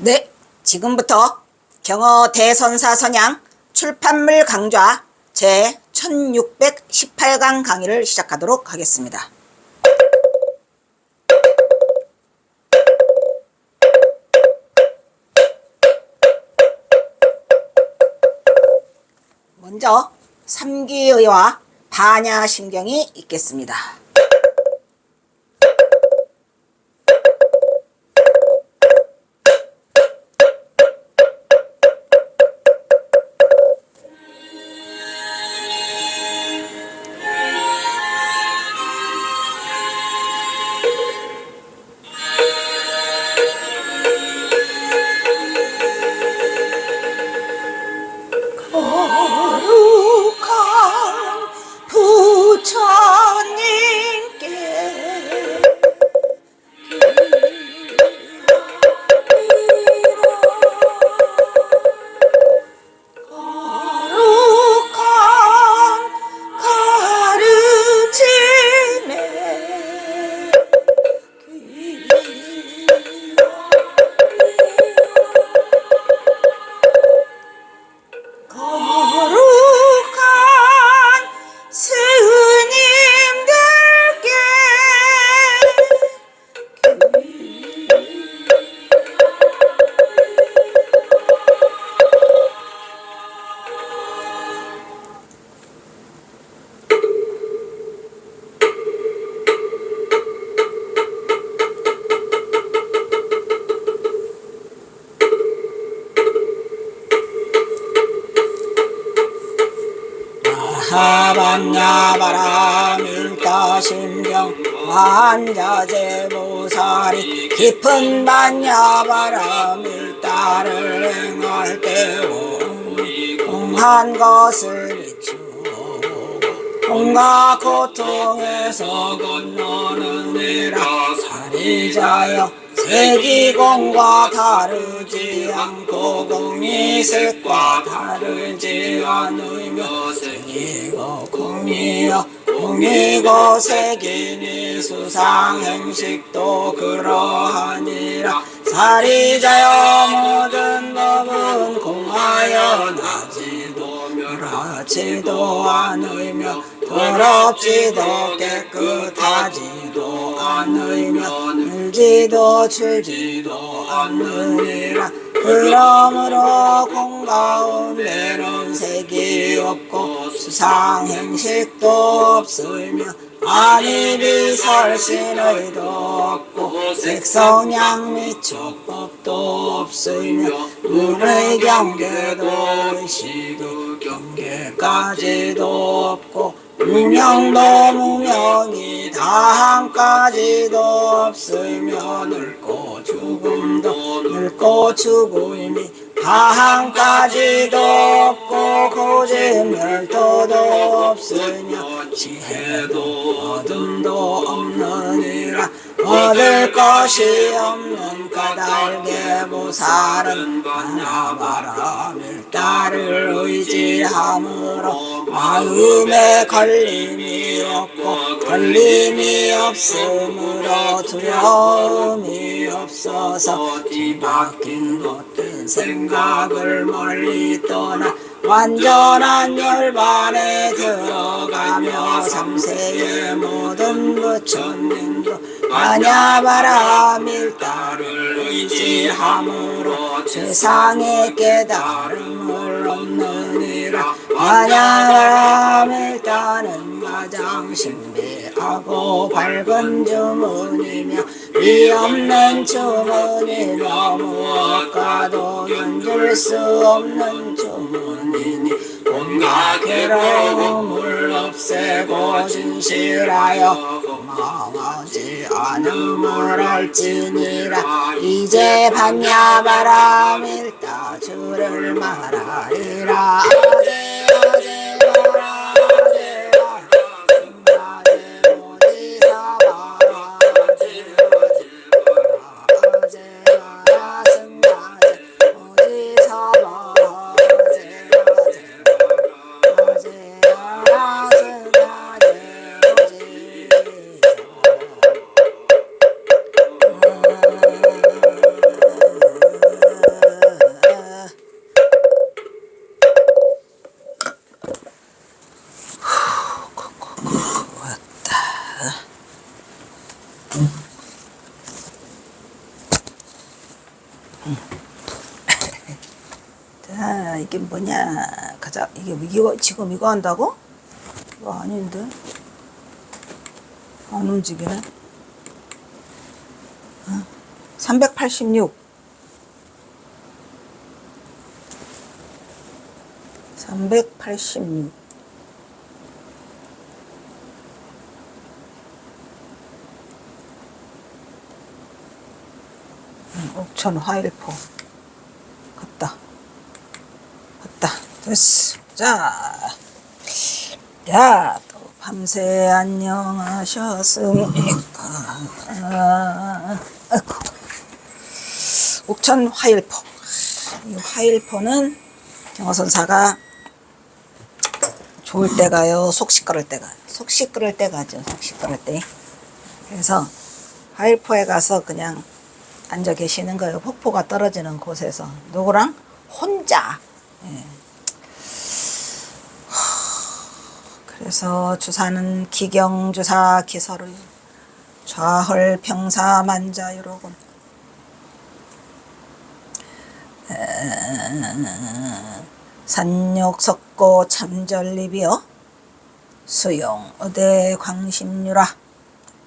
네, 지금부터 경어 대선사선양 출판물 강좌 제 1618강 강의를 시작하도록 하겠습니다. 먼저 삼기의와 반야심경이 있겠습니다. 거룩한 부처님께 거룩한 가르침에 거룩한 스님들께 반야바라밀다심경 완자제보살이 깊은 반야바라밀다를 행할 때오 공한 것을 비추고 온갖 고통에서 건너는 이라 사리자여 세기공과 다르지 않고 공이색과 다르지 않으며 세기고 공이여 공이고 색이니 수상행식도 그러하니라 사리자여 모든 법은 공하여 나지도 멸하지도 않으며 더럽지도 깨끗하지도 않으며 늘지도 줄지도 않느니라 그러므로 공가운데는 색이 없고 수상행식도 없으며 아니비설신의도 없고 색성양 및 촉법도 없으며 눈의 경계도 의식의 경계까지도 없고 무명도 무명이 다함까지도 없으며 늙고 죽음도 늙고 죽음이 다함까지도 없고 고집멸도도 없으며 지혜도 어둠도 없느니라 얻을 것이 없는 까닭에 보살은 반야바라밀다를 의지함으로 마음에 걸림이 없고 걸림이 없으므로 두려움이 없어서 뒤바뀐 못된 생각을 멀리 떠나 완전한 열반에 들어가며 삼세의 모든 부처님도 반야바라밀다를 의지함으로 세상의 깨달음을 얻느니라 반야바라밀다는 가장 신비하고 밝은 주문이며 위없는 주문이며 무엇과도 견줄 수 없는 주문이니 온갖 괴로움을 없애고 진실하여 고마워하지 않음을 할지니라 이제 반야바라밀다 주를 말하리라 자, 이게 뭐냐. 가자. 이거 지금 이거 한다고? 이거 아닌데. 안 움직이네. 386. 386. 옥천 화일포. 갔다. 됐어. 자, 또 밤새 안녕하셨습니까. 옥천 화일포. 이 화일포는 경어선사가 좋을 때 가요, 속 시끄러울 때 가요. 속 시끄러울 때 가죠. 속 시끄러울 때. 그래서 화일포에 가서 그냥 앉아 계시는 거예요. 폭포가 떨어지는 곳에서. 누구랑? 혼자. 예. 그래서 주사는 기경주사 기서를 좌헐 평사 만자유로군. 산욕석고 참전리비여 수용 의대 광심유라.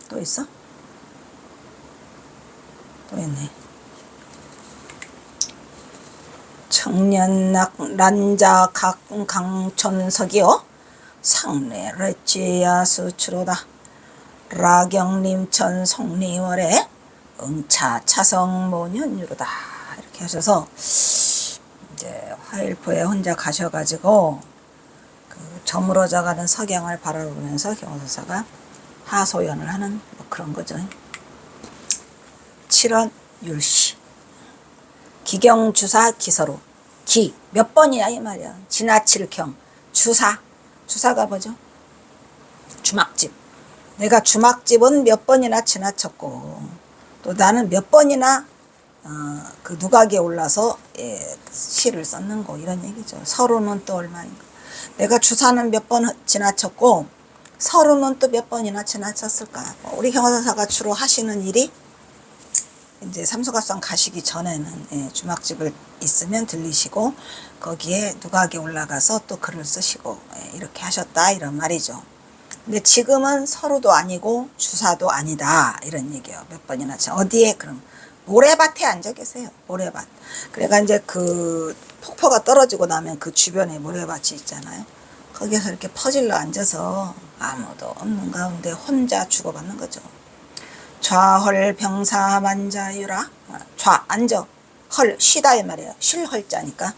또 있어? 또 있네. 청년낙란자 강촌석이여 상례 레찌야 수추로다. 라경림천 송리월에 응차 차성 모년유로다. 이렇게 하셔서 이제 화일포에 혼자 가셔가지고 그 저물어져 가는 석양을 바라보면서 경호선사가 하소연을 하는 뭐 그런 거죠. 7원 율시. 기경주사 기서로. 기 몇 번이야 이 말이야. 지나칠 경. 주사가 뭐죠? 주막집. 내가 주막집은 몇 번이나 지나쳤고 또 나는 몇 번이나 그 누각에 올라서 시를 썼는고 이런 얘기죠. 서로는 또 얼마인가. 내가 주사는 몇 번 지나쳤고 서로는 또 몇 번이나 지나쳤을까. 우리 경호선사가 주로 하시는 일이 이제 삼수갑산 가시기 전에는 주막집을 있으면 들리시고 거기에 누각에 올라가서 또 글을 쓰시고 이렇게 하셨다 이런 말이죠. 근데 지금은 서로도 아니고 주사도 아니다 이런 얘기예요. 몇 번이나 어디에 그럼 모래밭에 앉아 계세요. 모래밭. 그러니까 이제 그 폭포가 떨어지고 나면 그 주변에 모래밭이 있잖아요. 거기서 이렇게 퍼질러 앉아서 아무도 없는 가운데 혼자 주고받는 거죠. 좌헐 병사 만자유라. 좌 앉아. 헐 쉬다 이 말이에요. 쉴 헐자니까.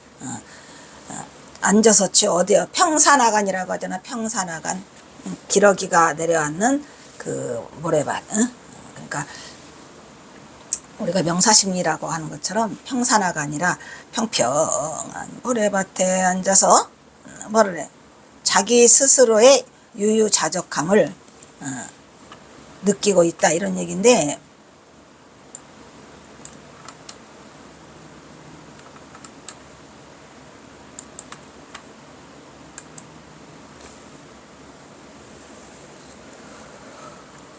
앉아서지 어디요? 평산하간이라고 하잖아. 평산하간. 기러기가 내려앉는 그 모래밭. 그러니까 우리가 명사심리라고 하는 것처럼 평산화가 아니라 평평한 모래밭에 앉아서 뭐를 해? 자기 스스로의 유유자적함을 느끼고 있다 이런 얘기인데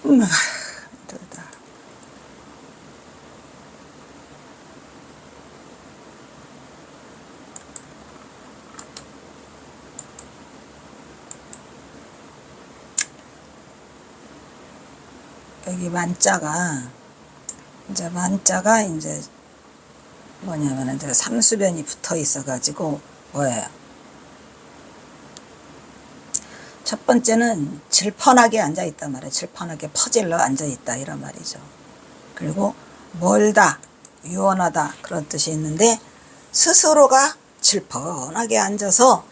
힘들다. 여기 만자가 이제 뭐냐면 이제 삼수변이 붙어 있어 가지고 뭐예요? 첫 번째는 질펀하게 앉아 있단 말이에요. 질펀하게 퍼질러 앉아 있다 이런 말이죠. 그리고 멀다, 유언하다 그런 뜻이 있는데 스스로가 질펀하게 앉아서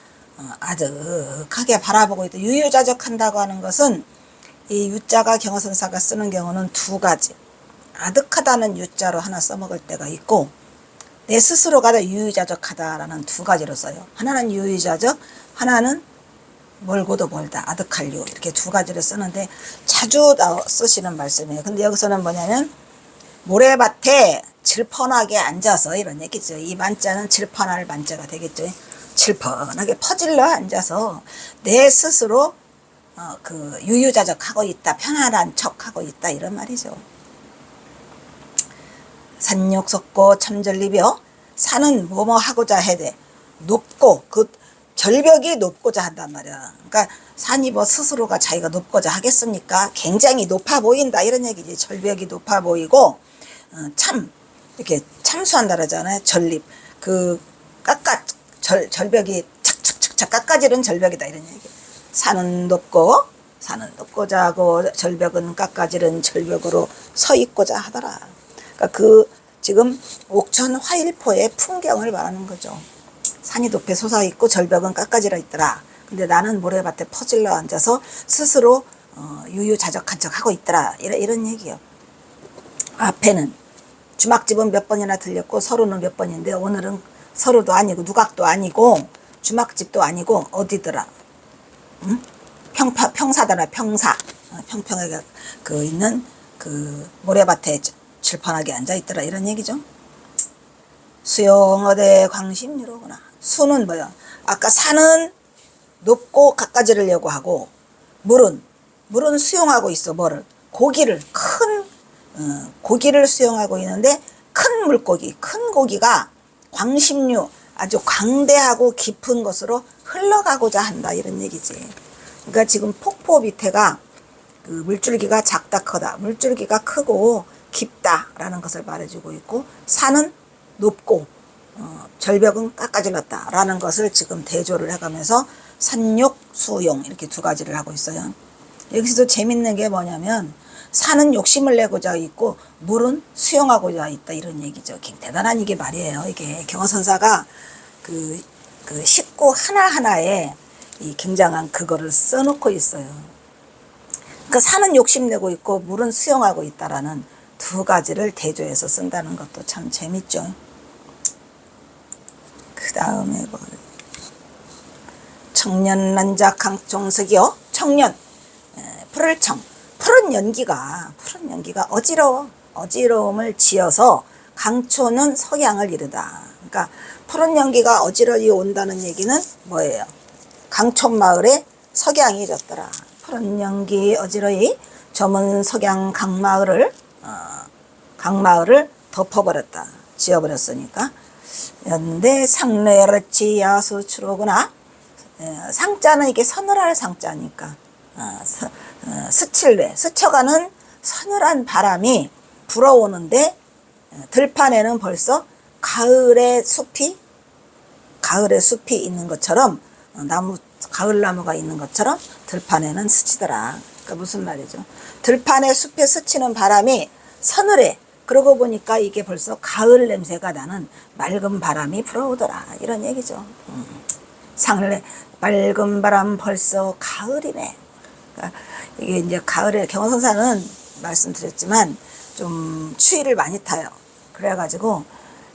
아득하게 바라보고 있다. 유유자적한다고 하는 것은 이 유자가 경어선사가 쓰는 경우는 두 가지. 아득하다는 유자로 하나 써먹을 때가 있고 내 스스로가 유유자적하다라는 두 가지로 써요. 하나는 유유자적, 하나는 멀고도 멀다, 아득할 유 이렇게 두 가지를 쓰는데 자주 쓰시는 말씀이에요. 근데 여기서는 뭐냐면 모래밭에 질펀하게 앉아서 이런 얘기죠. 이 만자는 질펀할 만자가 되겠죠. 질펀하게 퍼질러 앉아서 내 스스로 그 유유자적하고 있다, 편안한 척하고 있다 이런 말이죠. 산욕 솟고 참전리벼. 산은 뭐뭐 하고자 해대. 높고 그 절벽이 높고자 한단 말이야. 그러니까 산이 뭐 스스로가 자기가 높고자 하겠습니까? 굉장히 높아 보인다 이런 얘기지. 절벽이 높아 보이고 참 이렇게 참수한다 그러잖아요. 전립 그 절벽이 착착착착 깎아지른 절벽이다 이런 얘기. 산은 높고자 하고 절벽은 깎아지른 절벽으로 서 있고자 하더라. 그러니까 그 지금 옥천 화일포의 풍경을 말하는 거죠. 산이 높이 솟아있고 절벽은 깎아지러 있더라. 근데 나는 모래밭에 퍼질러 앉아서 스스로 유유자적한 척하고 있더라. 이런 얘기요. 앞에는 주막집은 몇 번이나 들렸고 서로는 몇 번인데 오늘은 서로도 아니고 누각도 아니고 주막집도 아니고 어디더라. 응? 평사더라. 평사. 평평하게 있는 그 모래밭에 질펀하게 앉아있더라 이런 얘기죠. 수용어대 광심유로구나. 수는 뭐야? 아까 산은 높고 깎아지르려고 하고 물은 수용하고 있어. 뭐를? 고기를 고기를 수용하고 있는데 큰 물고기, 큰 고기가 광심류 아주 광대하고 깊은 곳으로 흘러가고자 한다 이런 얘기지. 그러니까 지금 폭포 밑에가 그 물줄기가 작다 크다, 물줄기가 크고 깊다라는 것을 말해주고 있고 산은 높고 절벽은 깎아질렀다 라는 것을 지금 대조를 해가면서 산욕, 수용 이렇게 두 가지를 하고 있어요. 여기서도 재밌는 게 뭐냐면 산은 욕심을 내고자 있고 물은 수용하고자 있다 이런 얘기죠. 대단한 이게 말이에요. 이게 경어선사가 그 식구 하나하나에 이 굉장한 그거를 써놓고 있어요. 그러니까 산은 욕심내고 있고 물은 수용하고 있다라는 두 가지를 대조해서 쓴다는 것도 참 재밌죠. 그 다음에 뭐 청년난자 강종석이요. 청년 푸른 연기가 어지러움을 지어서 강초는 석양을 이르다. 그러니까 푸른 연기가 어지러이 온다는 얘기는 뭐예요? 강촌마을에 석양이 졌더라. 푸른 연기 어지러이 저문 석양 강마을을 덮어버렸다. 지어버렸으니까. 연대 상례르치 야수추로구나. 상자는 이게 서늘할 상자니까 스쳐가는 서늘한 바람이 불어오는데 들판에는 벌써 가을의 숲이 있는 것처럼 가을나무가 있는 것처럼 들판에는 스치더라. 그러니까 무슨 말이죠? 들판에 숲에 스치는 바람이 서늘해. 그러고 보니까 이게 벌써 가을 냄새가 나는 맑은 바람이 불어오더라. 이런 얘기죠. 상래 맑은 바람 벌써 가을이네. 그러니까 이게 이제 가을에 경어선사는 말씀드렸지만 좀 추위를 많이 타요. 그래가지고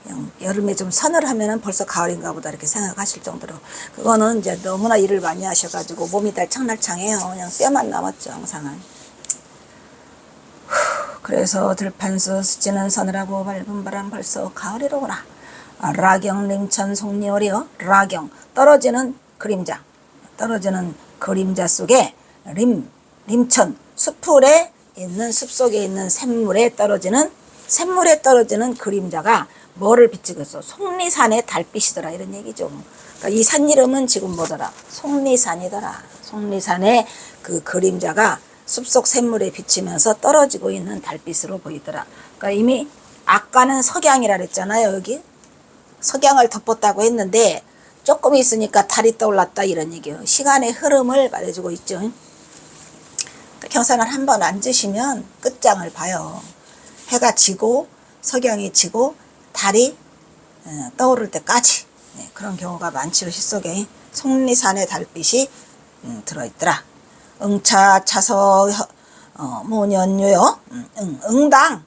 그냥 여름에 좀 서늘하면은 벌써 가을인가 보다 이렇게 생각하실 정도로 그거는 이제 너무나 일을 많이 하셔가지고 몸이 날창날창해요. 그냥 뼈만 남았죠 항상은. 그래서 들판서 스치는 서늘하고 맑은 바람 벌써 가을이로구나. 라경 림천 속리오리여. 라경 떨어지는 그림자, 떨어지는 그림자 속에 림천 숲속에 있는 샘물에 떨어지는 그림자가 뭐를 비추고 있어? 속리산의 달빛이더라 이런 얘기죠. 그러니까 이 산 이름은 지금 뭐더라? 속리산이더라. 속리산의 그 그림자가 숲속 샘물에 비치면서 떨어지고 있는 달빛으로 보이더라. 그러니까 이미 아까는 석양이라 그랬잖아요. 여기 석양을 덮었다고 했는데 조금 있으니까 달이 떠올랐다 이런 얘기예요. 시간의 흐름을 말해주고 있죠. 경산을 한번 앉으시면 끝장을 봐요. 해가 지고 석양이 지고 달이 떠오를 때까지 그런 경우가 많지요. 시 속에 속리산의 달빛이 들어있더라. 응차 차서 모년유요. 응당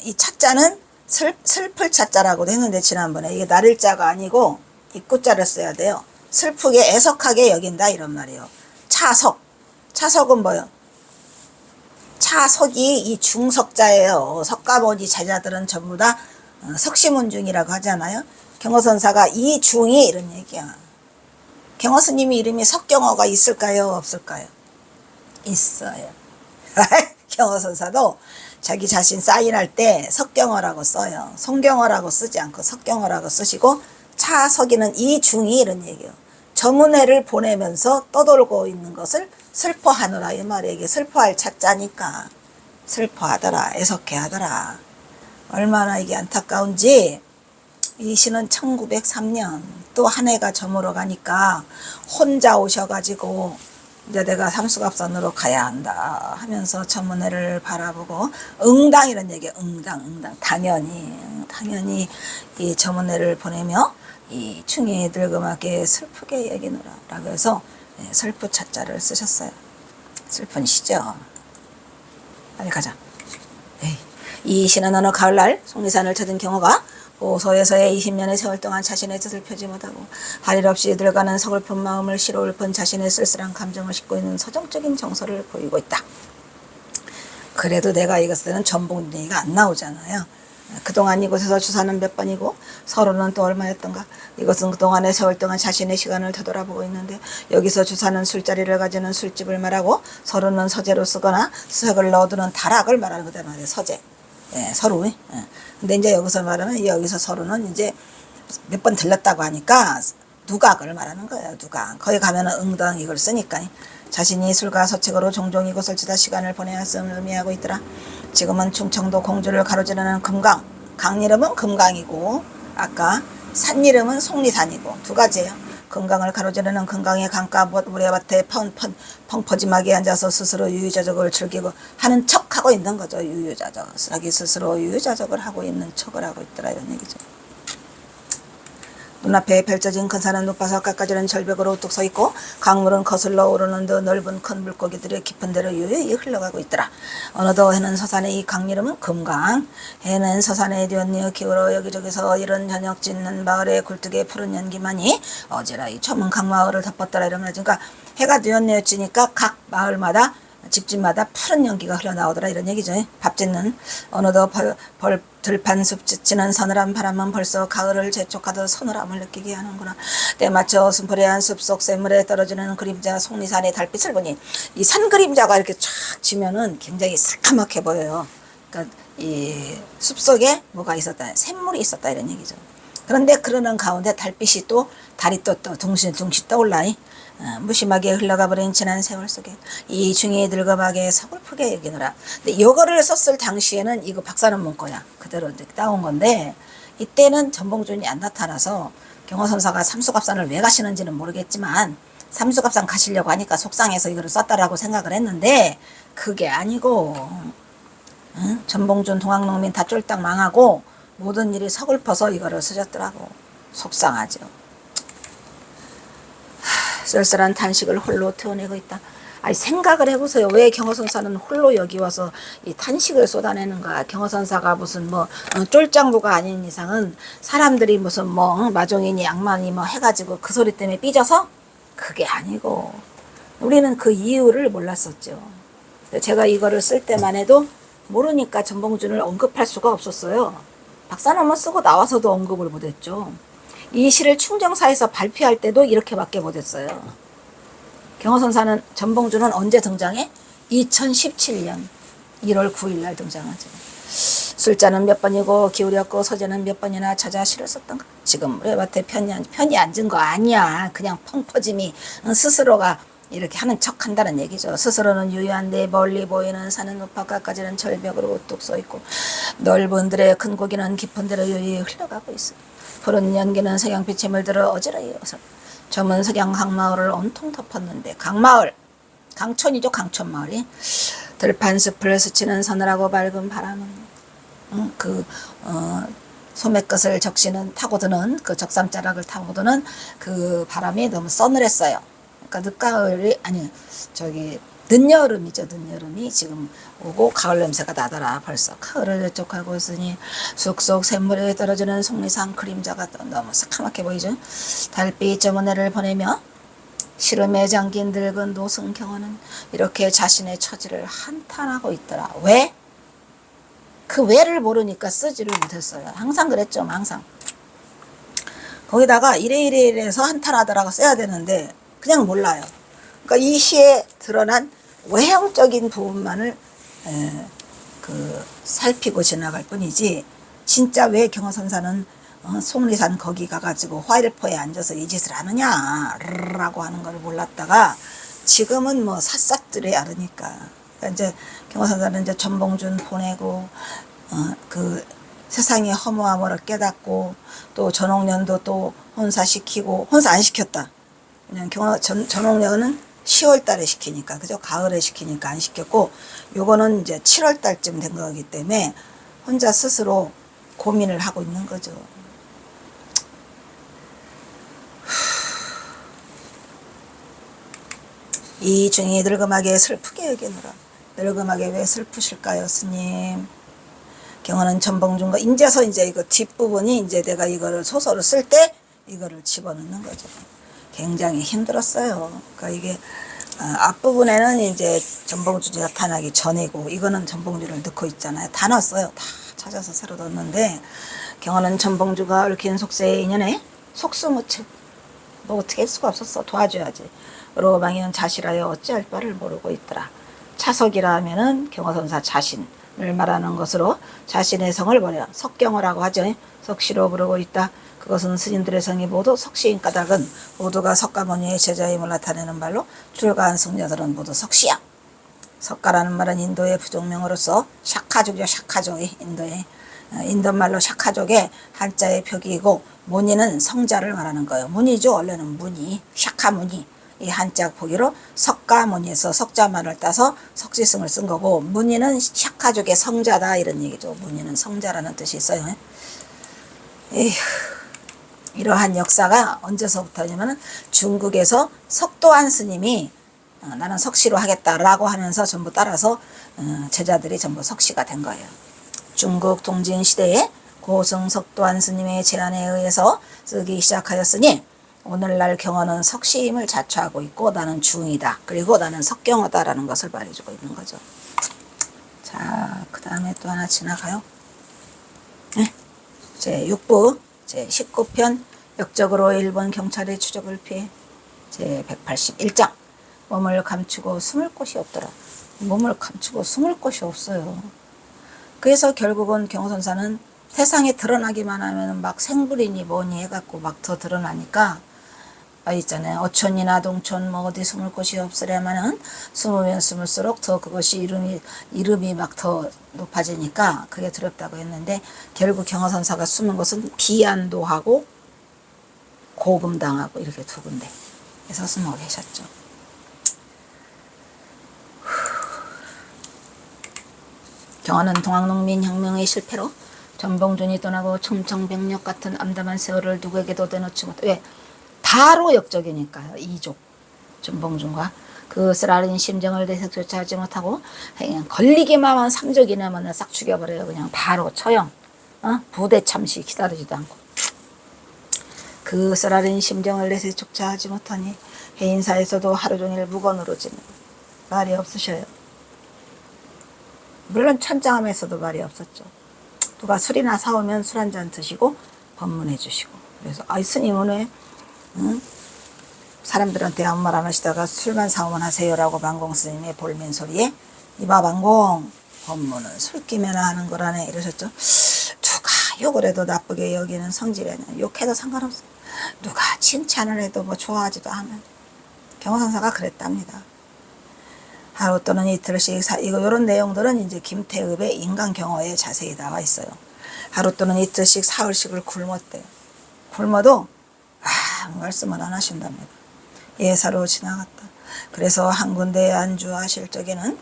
이 차자는 슬플 차자라고도 했는데 지난번에 이게 나를자가 아니고 입구자를 써야 돼요. 슬프게 애석하게 여긴다 이런 말이에요. 차석은 뭐예요? 차석이 이 중석자예요. 석가모니 제자들은 전부 다 석시문중이라고 하잖아요. 경어선사가 이 중이 이런 얘기야. 경어스님이 이름이 석경어가 있을까요? 없을까요? 있어요. 경어선사도 자기 자신 사인할 때 석경어라고 써요. 송경어라고 쓰지 않고 석경어라고 쓰시고 차석이는 이중이 이런 얘기예요. 저문회를 보내면서 떠돌고 있는 것을 슬퍼하노라 이 말이에요. 이게 슬퍼할 차자니까 슬퍼하더라 애석해 하더라. 얼마나 이게 안타까운지. 이 시는 1903년 또 한 해가 저물어 가니까 혼자 오셔가지고 이제 내가 삼수갑산으로 가야 한다 하면서 저문회를 바라보고 응당 이런 얘기예요. 응당 당연히 이 저문회를 보내며 이 충이 늙음하게 슬프게 여기노라 라고 해서 슬프 차자를 쓰셨어요. 슬픈 시죠. 빨리 가자. 이 시는 어느 가을날 속리산을 찾은 경호가 고소에서의 20년의 세월 동안 자신의 뜻을 펴지 못하고 할 일 없이 늙어가는 서글픈 마음을 시로울픈 자신의 쓸쓸한 감정을 싣고 있는 서정적인 정서를 보이고 있다. 그래도 내가 이것은 전봉 얘기가 안 나오잖아요. 그동안 이곳에서 주사는 몇 번이고 서로는 또 얼마였던가. 이것은 그동안의 세월 동안 자신의 시간을 되돌아보고 있는데 여기서 주사는 술자리를 가지는 술집을 말하고 서로는 서재로 쓰거나 수액을 넣어두는 다락을 말하는 거다 말이에요. 서재. 서로. 근데 이제 여기서 말하면 여기서 서로는 이제 몇 번 들렀다고 하니까 누각을 말하는 거예요. 누각. 거기 가면은 응당 이걸 쓰니까 자신이 술과 서책으로 종종 이곳을 지다 시간을 보내야 했음을 의미하고 있더라. 지금은 충청도 공주를 가로지르는 금강. 강 이름은 금강이고 아까 산 이름은 속리산이고 두 가지예요. 금강을 가로지르는 금강의 강가 모래밭에 펑퍼짐하게 앉아서 스스로 유유자적을 즐기고 하는 척하고 있는 거죠. 유유자적. 자기 스스로 유유자적을 하고 있는 척을 하고 있더라 이런 얘기죠. 눈앞에 펼쳐진 큰 산은 높아서 깎아지는 절벽으로 우뚝 서 있고 강물은 거슬러 오르는 듯 넓은 큰 물고기들이 깊은 데로 유유히 흘러가고 있더라. 어느덧 해는 서산의 이 강 이름은 금강. 해는 서산에 뒤언니어 기울어 여기저기서 이런 저녁 짓는 마을의 굴뚝에 푸른 연기만이 어지러이 저문 강마을을 덮었더라 이런 거지. 그러니까 해가 뒤언니어 지니까 각 마을마다 집집마다 푸른 연기가 흘러나오더라 이런 얘기죠. 밥 짓는 어느덧 들판숲 지치는 서늘한 바람은 벌써 가을을 재촉하듯 서늘함을 느끼게 하는구나. 때맞춰 순푸레한 숲속 샘물에 떨어지는 그림자 속리산의 달빛을 보니 이 산 그림자가 이렇게 쫙 지면은 굉장히 새카맣게 보여요. 그러니까 이 숲속에 뭐가 있었다, 샘물이 있었다 이런 얘기죠. 그런데 그러는 가운데 달빛이 또 달이 또 둥실둥실 떠올라. 무심하게 흘러가 버린 지난 세월 속에 이 중이 늙어가게 서글프게 여기노라. 근데 이거를 썼을 당시에는 이거 박사는 문거야. 그대로 이제 따온 건데 이때는 전봉준이 안 나타나서 경호선사가 삼수갑산을 왜 가시는지는 모르겠지만 삼수갑산 가시려고 하니까 속상해서 이거를 썼다라고 생각을 했는데 그게 아니고 전봉준 동학농민 다 쫄딱 망하고 모든 일이 서글퍼서 이거를 쓰셨더라고. 속상하죠. 쓸쓸한 탄식을 홀로 태워내고 있다. 아니 생각을 해보세요. 왜 경호선사는 홀로 여기 와서 이 탄식을 쏟아내는가. 경호선사가 무슨 뭐 쫄짱부가 아닌 이상은 사람들이 무슨 뭐 마종이니 악마니 뭐 해가지고 그 소리 때문에 삐져서 그게 아니고 우리는 그 이유를 몰랐었죠. 제가 이거를 쓸 때만 해도 모르니까 전봉준을 언급할 수가 없었어요. 박사논문 쓰고 나와서도 언급을 못했죠. 이 시를 충정사에서 발표할 때도 이렇게밖에 못했어요. 경호선사는 전봉준은 언제 등장해? 2017년 1월 9일 날 등장하죠. 술자는 몇 번이고 기울였고 서재는 몇 번이나 찾아 시를 썼던가. 지금 모래밭에 편히 앉은 거 아니야. 그냥 펑퍼짐이 스스로가 이렇게 하는 척 한다는 얘기죠. 스스로는 유유한데 멀리 보이는 산은 높아까지는 절벽으로 우뚝 서 있고 넓은 들의 큰 고기는 깊은 데로 유유히 흘러가고 있어. 푸른 연기는 석양빛에 물들어 어지러이 어서 저문 석양 강마을을 온통 덮었는데 강마을, 강촌이죠. 강촌마을이 들판숲을 스치는 서늘하고 밝은 바람은 소매끝을 적시는 타고 드는 그 적삼자락을 타고 드는 그 바람이 너무 서늘했어요. 그러니까 늦가을이 아니 늦여름이죠. 늦여름이 지금 오고 가을 냄새가 나더라. 벌써 가을을 예촉하고 있으니 쑥쑥 샘물에 떨어지는 속리산 그림자가 너무 새카맣게 보이죠. 달빛 저문회를 보내며 시름에 잠긴 늙은 노승경호는 이렇게 자신의 처지를 한탄하고 있더라. 왜? 그 왜를 모르니까 쓰지를 못했어요. 항상 그랬죠. 항상. 거기다가 이래서 한탄하더라고 써야 되는데 그냥 몰라요. 그러니까 이 시에 드러난 외형적인 부분만을 살피고 지나갈 뿐이지, 진짜 왜 경허선사는 속리산 거기 가가지고 화일포에 앉아서 이 짓을 하느냐 라고 하는 걸 몰랐다가 지금은 뭐 샅샅들이 알으니까. 그러니까 이제 경허선사는 이제 전봉준 보내고 그 세상의 허무함을 깨닫고, 또 전옥년도 또 혼사시키고, 혼사 안 시켰다. 그냥 전옥년은 10월 달에 시키니까, 그죠? 가을에 시키니까 안 시켰고, 요거는 이제 7월 달쯤 된 거기 때문에 혼자 스스로 고민을 하고 있는 거죠. 이 중이 늙음하게 슬프게 여기느라. 늙음하게 왜 슬프실까요, 스님? 경호는 전봉준과 인제서 이제 이거 뒷부분이 이제 내가 이거를 소설을 쓸 때 이거를 집어넣는 거죠. 굉장히 힘들었어요. 그러니까 이게 앞부분에는 이제 전봉준이 나타나기 전이고, 이거는 전봉준을 넣고 있잖아요. 다 넣었어요. 다 찾아서 새로 넣었는데, 경호는 전봉주가 얽힌 속세의 인연에 속수무책. 뭐 어떻게 할 수가 없었어. 도와줘야지. 로방이는 자시라여 어찌할 바를 모르고 있더라. 차석이라 하면은 경허선사 자신을 말하는 것으로 자신의 성을 버려 석경호라고 하죠. 석시로 부르고 있다. 그것은 스님들의 성이 모두 석시인 까닭은 모두가 석가모니의 제자임을 나타내는 말로 출가한 승려들은 모두 석시야. 석가라는 말은 인도의 부족명으로서 샤카족이죠. 샤카족이 인도말로 샤카족의 한자의 표기이고, 무니는 성자를 말하는 거예요. 무니죠. 원래는 무니, 샤카무니. 이 한자 표기로 석가모니에서 석자만을 따서 석시승을 쓴 거고, 무니는 샤카족의 성자다 이런 얘기죠. 무니는 성자라는 뜻이 있어요. 에휴, 이러한 역사가 언제서부터냐면 중국에서 석도한 스님이 나는 석시로 하겠다라고 하면서 전부 따라서 제자들이 전부 석시가 된 거예요. 중국 동진 시대에 고승 석도한 스님의 제안에 의해서 쓰기 시작하였으니, 오늘날 경어는 석시임을 자처하고 있고 나는 중이다. 그리고 나는 석경어다라는 것을 말해주고 있는 거죠. 자, 그 다음에 또 하나 지나가요. 네? 제6부 제19편 역적으로 일본 경찰의 추적을 피해 제181장 몸을 감추고 숨을 곳이 없더라. 몸을 감추고 숨을 곳이 없어요. 그래서 결국은 경호선사는 세상에 드러나기만 하면 막 생불이니 뭐니 해갖고 막 더 드러나니까, 있잖아요. 어촌이나 동촌 뭐 어디 숨을 곳이 없으려면은 숨으면 숨을수록 더 그것이 이름이 막 더 높아지니까 그게 두렵다고 했는데, 결국 경허선사가 숨은 것은 비안도 하고 고금당하고 이렇게 두 군데 에서 숨어 계셨죠. 경허는 동학농민혁명의 실패로 전봉준이 떠나고 청청백력 같은 암담한 세월을 누구에게도 내놓지 못해. 왜? 바로 역적이니까요. 이족 전봉준과 그 쓰라린 심정을 대색조차 하지 못하고 그냥 걸리기만 하면 상적이나면 싹 죽여버려요. 그냥 바로 처형. 부대 참시 기다리지도 않고. 그 쓰라린 심정을 내색조차 하지 못하니 해인사에서도 하루 종일 무건으로 지내 말이 없으셔요. 물론 천장함에서도 말이 없었죠. 누가 술이나 사오면 술 한잔 드시고 법문해 주시고. 그래서 스님은 왜 사람들한테 아무 말 안 하시다가 술만 사오면 하세요라고 만공 스님의 볼멘 소리에, 이봐 만공, 법문은 술기면 하는 거라네 이러셨죠. 누가 욕을 해도 나쁘게 여기는 성질에는 욕해도 상관없어. 누가 칭찬을 해도 뭐 좋아하지도 않은 경호선사가 그랬답니다. 하루 또는 이틀씩 이런 내용들은 이제 김태읍의 인간경어에 자세히 나와 있어요. 하루 또는 이틀씩 사흘씩을 굶었대요. 굶어도 말씀을 안 하신답니다. 예사로 지나갔다. 그래서 한 군데에 안주하실 적에는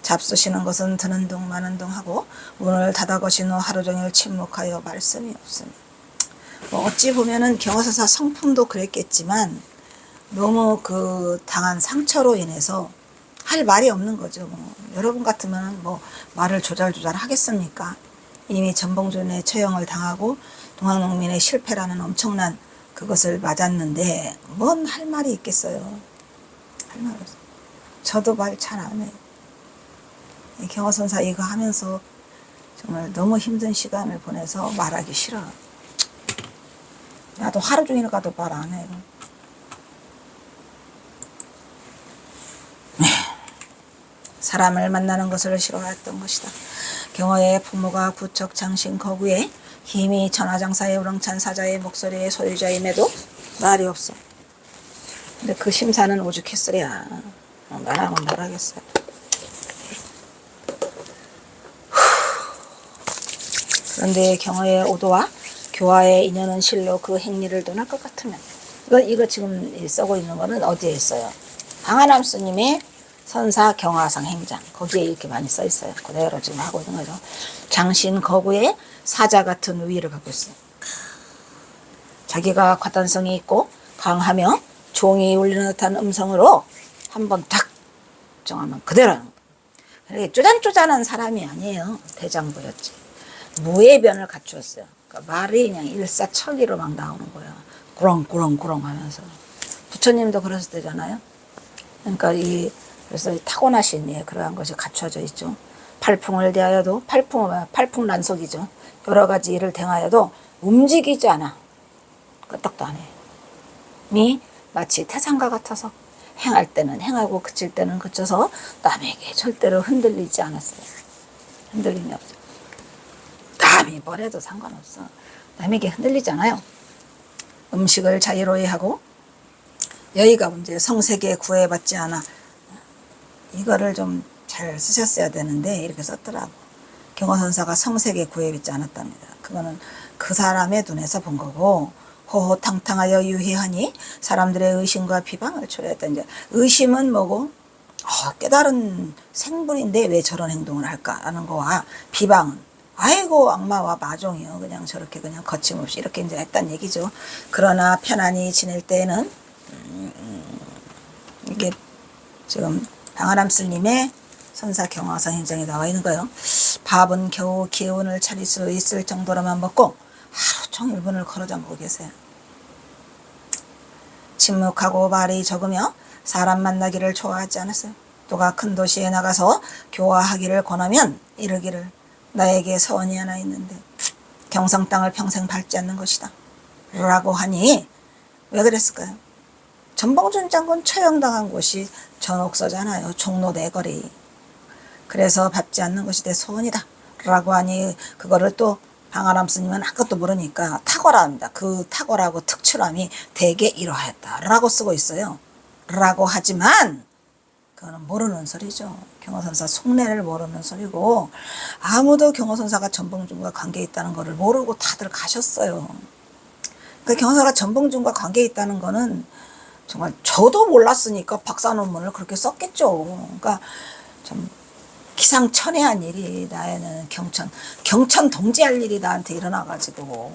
잡수시는 것은 드는 둥 마는 둥 하고 문을 닫아 거신 후 하루 종일 침묵하여 말씀이 없습니다. 뭐 어찌 보면은 경허선사 성품도 그랬겠지만 너무 그 당한 상처로 인해서 할 말이 없는 거죠. 뭐 여러분 같으면 뭐 말을 조잘조잘 하겠습니까? 이미 전봉준의 처형을 당하고 동학농민의 실패라는 엄청난 그것을 맞았는데 뭔 할 말이 있겠어요. 할 말 없어요. 저도 말 잘 안 해요. 경허선사 이거 하면서 정말 너무 힘든 시간을 보내서 말하기 싫어. 나도 하루 종일 가도 말 안 해요. 사람을 만나는 것을 싫어했던 것이다. 경호의 부모가 부척 장신 거구에 힘이 천하장사의 우렁찬 사자의 목소리의 소유자임에도 말이 없어. 근데 그 심사는 오죽했으랴. 말하면 말하겠어요. 그런데 경호의 오도와 교화의 인연은 실로 그 행리를 논할 것 같으면, 이거 지금 써고 있는 거는 어디에 있어요? 방한암 스님의 선사 경화상 행장, 거기에 이렇게 많이 써 있어요. 그대로 지금 하고 있는 거죠. 장신 거구의 사자 같은 우위를 갖고 있어요. 자기가 과단성이 있고 강하며 종이 울리는 듯한 음성으로 한번 탁 정하면 그대로 쪼잔쪼잔한 사람이 아니에요. 대장부였지. 무의 변을 갖추었어요. 그러니까 말이 그냥 일사천리로 막 나오는 거예요. 꾸렁꾸렁꾸렁 하면서. 부처님도 그랬을 때잖아요. 그러니까 그래서 타고나신 그러한 것이 갖춰져 있죠. 팔풍을 대하여도, 팔풍란속이죠. 여러 가지 일을 행하여도 움직이지 않아. 끄떡도 안 해. 마치 태산과 같아서 행할 때는 행하고 그칠 때는 그쳐서 남에게 절대로 흔들리지 않았어요. 흔들림이 없어요. 남이 뭐래도 상관없어. 남에게 흔들리지 않아요. 음식을 자유로이 하고 여의가 문제 성세계에 구애받지 않아. 이거를 좀 잘 쓰셨어야 되는데 이렇게 썼더라고. 경호선사가 성세계에 구애받지 않았답니다. 그거는 그 사람의 눈에서 본 거고, 호호탕탕하여 유희하니 사람들의 의심과 비방을 초래했다. 이제 의심은 뭐고, 깨달은 생분인데 왜 저런 행동을 할까라는 거와, 비방은 아이고 악마와 마종이요, 그냥 저렇게 그냥 거침없이 이렇게 이제 했단 얘기죠. 그러나 편안히 지낼 때에는 이게 지금 방아람 스님의 선사 경화상 행장에 나와 있는 거예요. 밥은 겨우 기운을 차릴 수 있을 정도로만 먹고 하루 종일 문을 걸어 잠그고 계세요. 침묵하고 말이 적으며 사람 만나기를 좋아하지 않았어요. 또가 큰 도시에 나가서 교화하기를 권하면 이르기를 나에게 서원이 하나 있는데 경성 땅을 평생 밟지 않는 것이다 라고 하니, 왜 그랬을까요? 전봉준 장군 처형당한 곳이 전옥서잖아요. 종로 내거리. 그래서 밟지 않는 것이 내 소원이다 라고 하니, 그거를 또 방아람 스님은 아무것도 모르니까 탁월합니다. 그 탁월하고 특출함이 대개 이러하였다 라고 쓰고 있어요. 라고 하지만 그거는 모르는 소리죠. 경호선사 속내를 모르는 소리고, 아무도 경호선사가 전봉준과 관계 있다는 거를 모르고 다들 가셨어요. 그 경호선사가 전봉준과 관계 있다는 거는 정말 저도 몰랐으니까 박사 논문을 그렇게 썼겠죠. 그러니까 좀 기상천외한 일이 나에는 경천 동지할 일이 나한테 일어나가지고,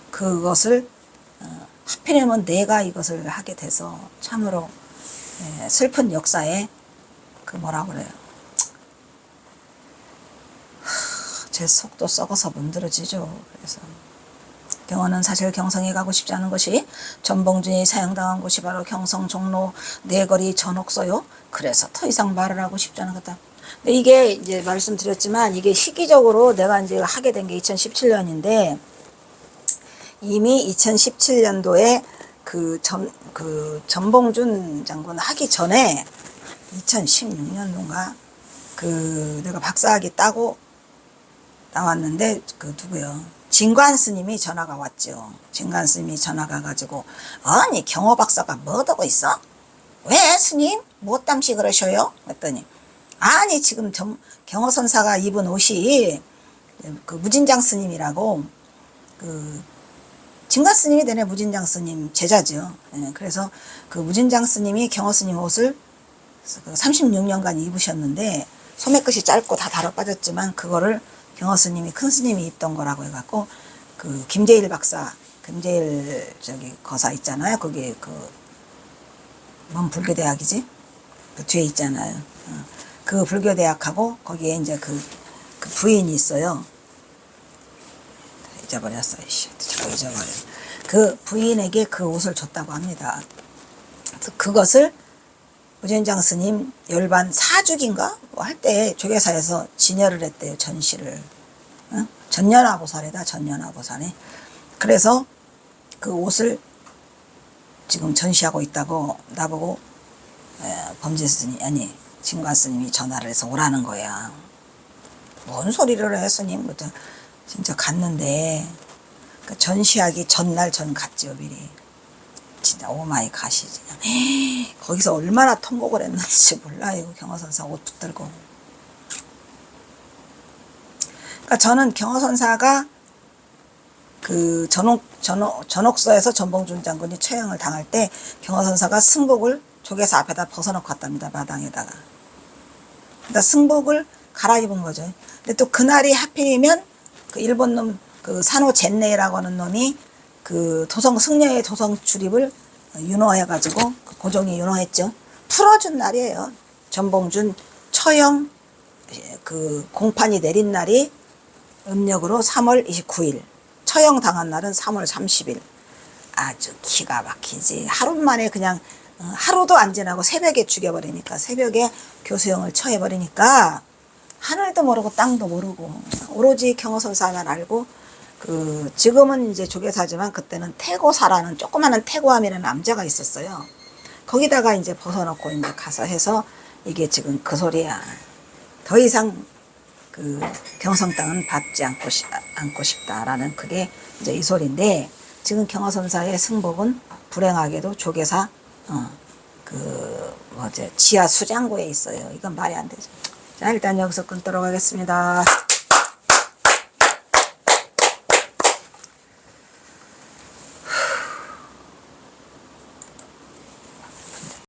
그것을 하필이면 내가 이것을 하게 돼서 참으로 슬픈 역사에 그 뭐라 그래요. 제 속도 썩어서 문드러지죠. 그래서 경호는 사실 경성에 가고 싶지 않은 것이, 전봉준이 사형당한 곳이 바로 경성 종로 내거리 전옥서요. 그래서 더 이상 말을 하고 싶지 않은 거다. 근데 이게 이제 말씀드렸지만 이게 시기적으로 내가 이제 하게 된 게 2017년인데 이미 2017년도에 그 전봉준 장군 하기 전에 2016년도인가 내가 박사학위 따고 나왔는데 누구요? 진관 스님이 전화가 왔죠. 진관 스님이 전화가 가지고, 아니 경호 박사가 뭐 하고 있어? 왜 스님? 뭐 땀시 그러셔요? 했더니, 아니 지금 경호 선사가 입은 옷이 그 무진장 스님이라고, 진관 스님이 되네. 무진장 스님 제자죠. 그래서 그 무진장 스님이 경호 스님 옷을 36년간 입으셨는데 소매 끝이 짧고 다 달아 빠졌지만 그거를 경호 스님이, 큰 스님이 입던 거라고 해갖고, 그 김재일 박사, 김재일 거사 있잖아요. 거기에 뭔 불교대학이지? 그 뒤에 있잖아요. 그 불교대학하고 거기에 이제 그 부인이 있어요. 잊어버렸어요. 자꾸 잊어버려. 그 부인에게 그 옷을 줬다고 합니다. 그것을 무진장 스님 열반 사주기인가 뭐 할 때 조계사에서 진열을 했대요. 전시를. 전연화보살이다. 전연화보살이. 그래서 그 옷을 지금 전시하고 있다고 나보고 범죄 스님, 아니 진관 스님이 전화를 해서 오라는 거야. 뭔 소리를 해, 스님. 진짜 갔는데, 그 전시하기 전날 전 갔지요, 미리. 진짜 오마이 갓이 그냥. 거기서 얼마나 통곡을 했는지 몰라요, 경허선사 옷 붙들고. 그러니까 저는 경허선사가 그 전옥서에서 전봉준 장군이 처형을 당할 때 경허선사가 승복을 조계사 앞에다 벗어놓고 갔답니다. 마당에다가. 그러니까 승복을 갈아입은 거죠. 근데 또 그날이 하필이면 그 일본 놈, 그 산호 젠네이라고 하는 놈이 그 승려의 도성 출입을 윤호해가지고, 그 고종이 윤호했죠. 풀어준 날이에요. 전봉준 처형 그 공판이 내린 날이 음력으로 3월 29일. 처형 당한 날은 3월 30일. 아주 기가 막히지. 하루 만에 그냥 하루도 안 지나고 새벽에 죽여버리니까, 새벽에 교수형을 처해버리니까 하늘도 모르고 땅도 모르고 오로지 경허선사만 알고, 그 지금은 이제 조계사지만 그때는 태고사라는 조그마한 태고함이라는 남자가 있었어요. 거기다가 이제 벗어놓고 이제 가서 해서 이게 지금 그 소리야. 더 이상 그 경성 땅은 밟지 않고 싶다라는 그게 이제 이 소리인데, 지금 경허선사의 승복은 불행하게도 조계사 지하 수장고에 있어요. 이건 말이 안 되죠. 자, 일단 여기서 끊도록 하겠습니다.